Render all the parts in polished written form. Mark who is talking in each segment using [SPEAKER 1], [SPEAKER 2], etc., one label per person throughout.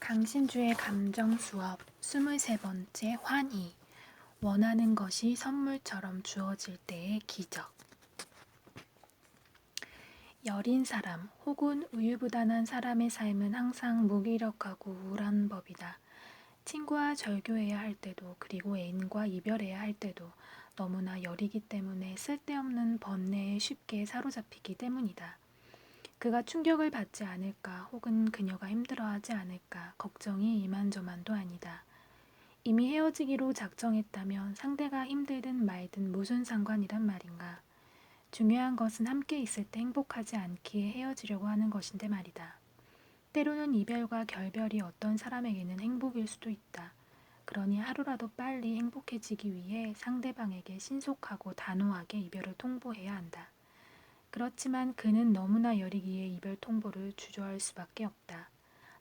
[SPEAKER 1] 강신주의 감정 수업 23번째 환희. 원하는 것이 선물처럼 주어질 때의 기적. 여린 사람 혹은 우유부단한 사람의 삶은 항상 무기력하고 우울한 법이다. 친구와 절교해야 할 때도, 그리고 애인과 이별해야 할 때도 너무나 여리기 때문에 쓸데없는 번뇌에 쉽게 사로잡히기 때문이다. 그가 충격을 받지 않을까, 혹은 그녀가 힘들어하지 않을까 걱정이 이만저만도 아니다. 이미 헤어지기로 작정했다면 상대가 힘들든 말든 무슨 상관이란 말인가. 중요한 것은 함께 있을 때 행복하지 않기에 헤어지려고 하는 것인데 말이다. 때로는 이별과 결별이 어떤 사람에게는 행복일 수도 있다. 그러니 하루라도 빨리 행복해지기 위해 상대방에게 신속하고 단호하게 이별을 통보해야 한다. 그렇지만 그는 너무나 여리기에 이별 통보를 주저할 수밖에 없다.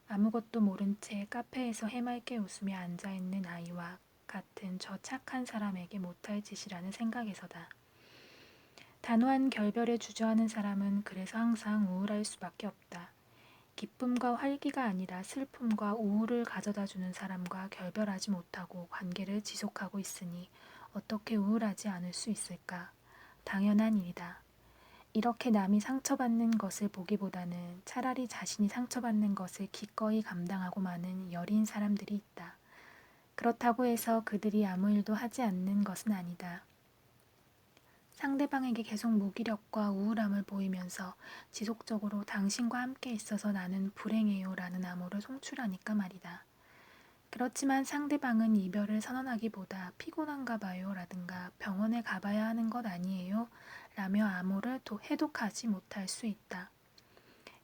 [SPEAKER 1] 아무것도 모른 채 카페에서 해맑게 웃으며 앉아있는 아이와 같은 저 착한 사람에게 못할 짓이라는 생각에서다. 단호한 결별에 주저하는 사람은 그래서 항상 우울할 수밖에 없다. 기쁨과 활기가 아니라 슬픔과 우울을 가져다주는 사람과 결별하지 못하고 관계를 지속하고 있으니 어떻게 우울하지 않을 수 있을까? 당연한 일이다. 이렇게 남이 상처받는 것을 보기보다는 차라리 자신이 상처받는 것을 기꺼이 감당하고 마는 여린 사람들이 있다. 그렇다고 해서 그들이 아무 일도 하지 않는 것은 아니다. 상대방에게 계속 무기력과 우울함을 보이면서 지속적으로 당신과 함께 있어서 나는 불행해요 라는 암호를 송출하니까 말이다. 그렇지만 상대방은 이별을 선언하기보다 피곤한가 봐요 라든가 병원에 가봐야 하는 것 아니에요? 라며 암호를 해독하지 못할 수 있다.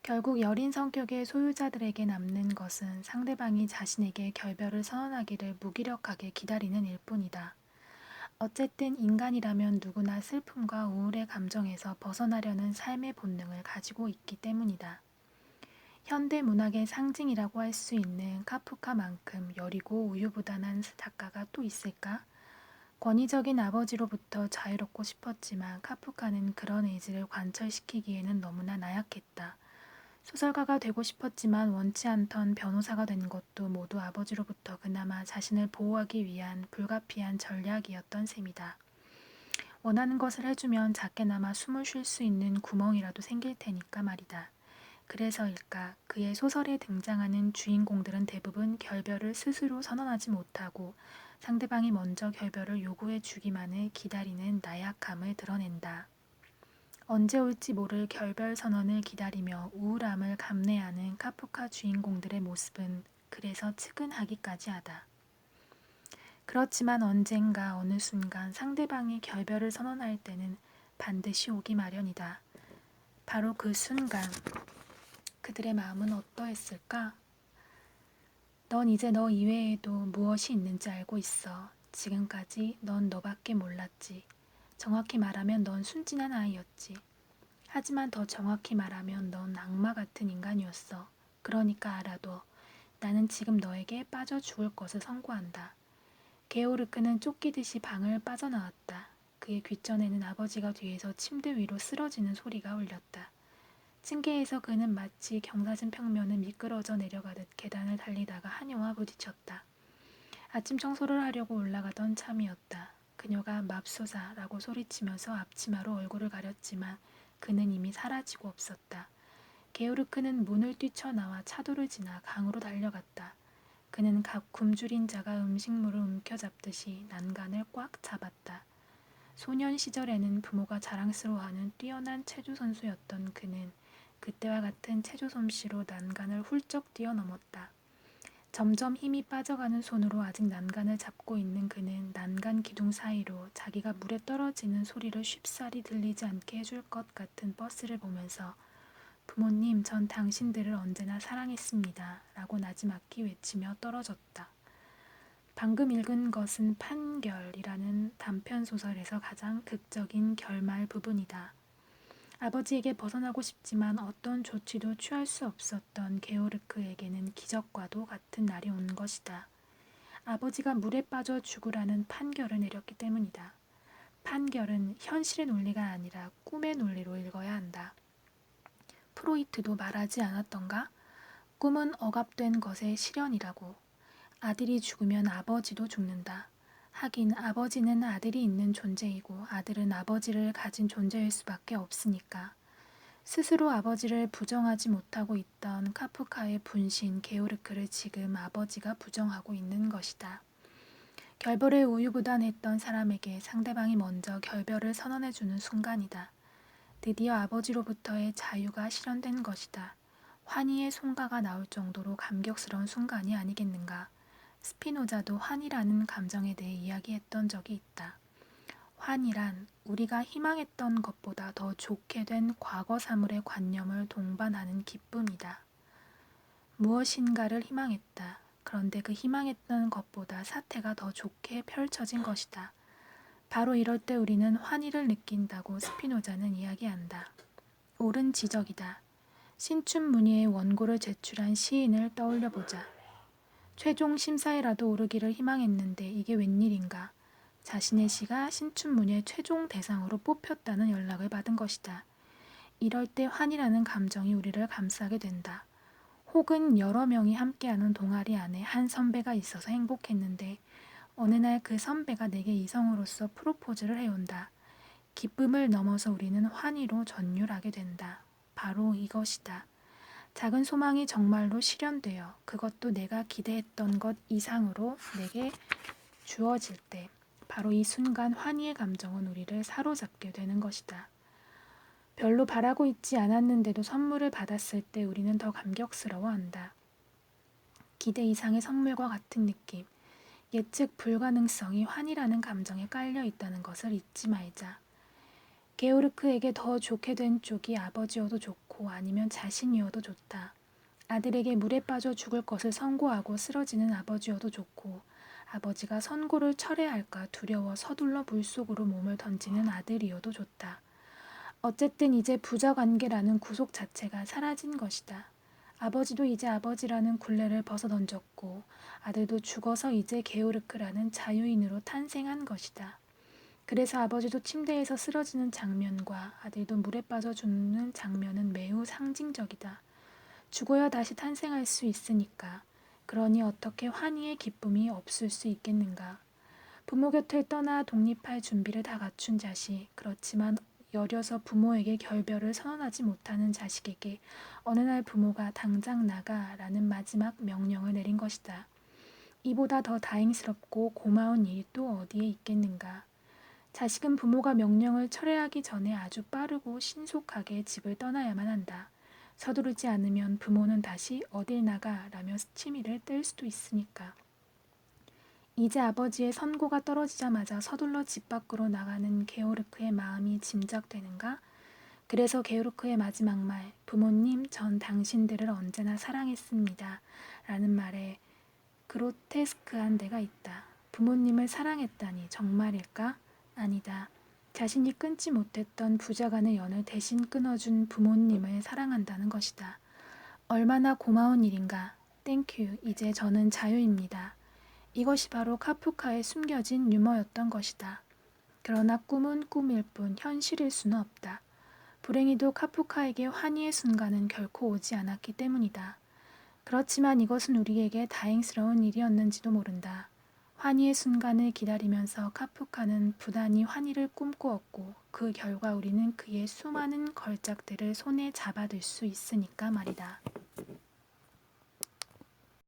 [SPEAKER 1] 결국 여린 성격의 소유자들에게 남는 것은 상대방이 자신에게 결별을 선언하기를 무기력하게 기다리는 일뿐이다. 어쨌든 인간이라면 누구나 슬픔과 우울의 감정에서 벗어나려는 삶의 본능을 가지고 있기 때문이다. 현대 문학의 상징이라고 할 수 있는 카프카만큼 여리고 우유부단한 작가가 또 있을까? 권위적인 아버지로부터 자유롭고 싶었지만 카프카는 그런 의지를 관철시키기에는 너무나 나약했다. 소설가가 되고 싶었지만 원치 않던 변호사가 된 것도 모두 아버지로부터 그나마 자신을 보호하기 위한 불가피한 전략이었던 셈이다. 원하는 것을 해주면 작게나마 숨을 쉴 수 있는 구멍이라도 생길 테니까 말이다. 그래서일까 그의 소설에 등장하는 주인공들은 대부분 결별을 스스로 선언하지 못하고 상대방이 먼저 결별을 요구해 주기만을 기다리는 나약함을 드러낸다. 언제 올지 모를 결별 선언을 기다리며 우울함을 감내하는 카프카 주인공들의 모습은 그래서 측은하기까지 하다. 그렇지만 언젠가 어느 순간 상대방이 결별을 선언할 때는 반드시 오기 마련이다. 바로 그 순간 그들의 마음은 어떠했을까? 넌 이제 너 이외에도 무엇이 있는지 알고 있어. 지금까지 넌 너밖에 몰랐지. 정확히 말하면 넌 순진한 아이였지. 하지만 더 정확히 말하면 넌 악마 같은 인간이었어. 그러니까 알아둬. 나는 지금 너에게 빠져 죽을 것을 선고한다. 게오르크는 쫓기듯이 방을 빠져나왔다. 그의 귓전에는 아버지가 뒤에서 침대 위로 쓰러지는 소리가 울렸다. 층계에서 그는 마치 경사진 평면을 미끄러져 내려가듯 계단을 달리다가 하녀와 부딪혔다. 아침 청소를 하려고 올라가던 참이었다. 그녀가 맙소사라고 소리치면서 앞치마로 얼굴을 가렸지만 그는 이미 사라지고 없었다. 게오르크는 문을 뛰쳐나와 차도를 지나 강으로 달려갔다. 그는 굶주린 자가 음식물을 움켜잡듯이 난간을 꽉 잡았다. 소년 시절에는 부모가 자랑스러워하는 뛰어난 체조 선수였던 그는 그때와 같은 체조 솜씨로 난간을 훌쩍 뛰어넘었다. 점점 힘이 빠져가는 손으로 아직 난간을 잡고 있는 그는 난간 기둥 사이로 자기가 물에 떨어지는 소리를 쉽사리 들리지 않게 해줄 것 같은 버스를 보면서 부모님, 전 당신들을 언제나 사랑했습니다. 라고 나지막히 외치며 떨어졌다. 방금 읽은 것은 판결이라는 단편소설에서 가장 극적인 결말 부분이다. 아버지에게 벗어나고 싶지만 어떤 조치도 취할 수 없었던 게오르크에게는 기적과도 같은 날이 온 것이다. 아버지가 물에 빠져 죽으라는 판결을 내렸기 때문이다. 판결은 현실의 논리가 아니라 꿈의 논리로 읽어야 한다. 프로이트도 말하지 않았던가? 꿈은 억압된 것의 실현이라고. 아들이 죽으면 아버지도 죽는다. 하긴 아버지는 아들이 있는 존재이고 아들은 아버지를 가진 존재일 수밖에 없으니까. 스스로 아버지를 부정하지 못하고 있던 카프카의 분신 게오르크를 지금 아버지가 부정하고 있는 것이다. 결별에 우유부단했던 사람에게 상대방이 먼저 결별을 선언해주는 순간이다. 드디어 아버지로부터의 자유가 실현된 것이다. 환희의 송가가 나올 정도로 감격스러운 순간이 아니겠는가. 스피노자도 환희라는 감정에 대해 이야기했던 적이 있다. 환희란 우리가 희망했던 것보다 더 좋게 된 과거 사물의 관념을 동반하는 기쁨이다. 무엇인가를 희망했다. 그런데 그 희망했던 것보다 사태가 더 좋게 펼쳐진 것이다. 바로 이럴 때 우리는 환희를 느낀다고 스피노자는 이야기한다. 옳은 지적이다. 신춘문예의 원고를 제출한 시인을 떠올려보자. 최종 심사에라도 오르기를 희망했는데 이게 웬일인가. 자신의 시가 신춘문예 최종 대상으로 뽑혔다는 연락을 받은 것이다. 이럴 때 환희라는 감정이 우리를 감싸게 된다. 혹은 여러 명이 함께하는 동아리 안에 한 선배가 있어서 행복했는데 어느 날 그 선배가 내게 이성으로서 프로포즈를 해온다. 기쁨을 넘어서 우리는 환희로 전율하게 된다. 바로 이것이다. 작은 소망이 정말로 실현되어 그것도 내가 기대했던 것 이상으로 내게 주어질 때 바로 이 순간 환희의 감정은 우리를 사로잡게 되는 것이다. 별로 바라고 있지 않았는데도 선물을 받았을 때 우리는 더 감격스러워한다. 기대 이상의 선물과 같은 느낌, 예측 불가능성이 환희라는 감정에 깔려 있다는 것을 잊지 말자. 게오르크에게 더 좋게 된 쪽이 아버지여도 좋고 아니면 자신이어도 좋다. 아들에게 물에 빠져 죽을 것을 선고하고 쓰러지는 아버지여도 좋고 아버지가 선고를 철회할까 두려워 서둘러 물속으로 몸을 던지는 아들이어도 좋다. 어쨌든 이제 부자관계라는 구속 자체가 사라진 것이다. 아버지도 이제 아버지라는 굴레를 벗어던졌고 아들도 죽어서 이제 게오르크라는 자유인으로 탄생한 것이다. 그래서 아버지도 침대에서 쓰러지는 장면과 아들도 물에 빠져 죽는 장면은 매우 상징적이다. 죽어야 다시 탄생할 수 있으니까. 그러니 어떻게 환희의 기쁨이 없을 수 있겠는가. 부모 곁을 떠나 독립할 준비를 다 갖춘 자식, 그렇지만 여려서 부모에게 결별을 선언하지 못하는 자식에게 어느 날 부모가 당장 나가라는 마지막 명령을 내린 것이다. 이보다 더 다행스럽고 고마운 일이 또 어디에 있겠는가. 자식은 부모가 명령을 철회하기 전에 아주 빠르고 신속하게 집을 떠나야만 한다. 서두르지 않으면 부모는 다시 어딜 나가라며 스치미를 뗄 수도 있으니까. 이제 아버지의 선고가 떨어지자마자 서둘러 집 밖으로 나가는 게오르크의 마음이 짐작되는가? 그래서 게오르크의 마지막 말, 부모님, 전 당신들을 언제나 사랑했습니다. 라는 말에 그로테스크한 데가 있다. 부모님을 사랑했다니 정말일까? 아니다. 자신이 끊지 못했던 부자간의 연을 대신 끊어준 부모님을 사랑한다는 것이다. 얼마나 고마운 일인가. 땡큐. 이제 저는 자유입니다. 이것이 바로 카프카의 숨겨진 유머였던 것이다. 그러나 꿈은 꿈일 뿐 현실일 수는 없다. 불행히도 카프카에게 환희의 순간은 결코 오지 않았기 때문이다. 그렇지만 이것은 우리에게 다행스러운 일이었는지도 모른다. 환희의 순간을 기다리면서 카프카는 부단히 환희를 꿈꾸었고 그 결과 우리는 그의 수많은 걸작들을 손에 잡아들 수 있으니까 말이다.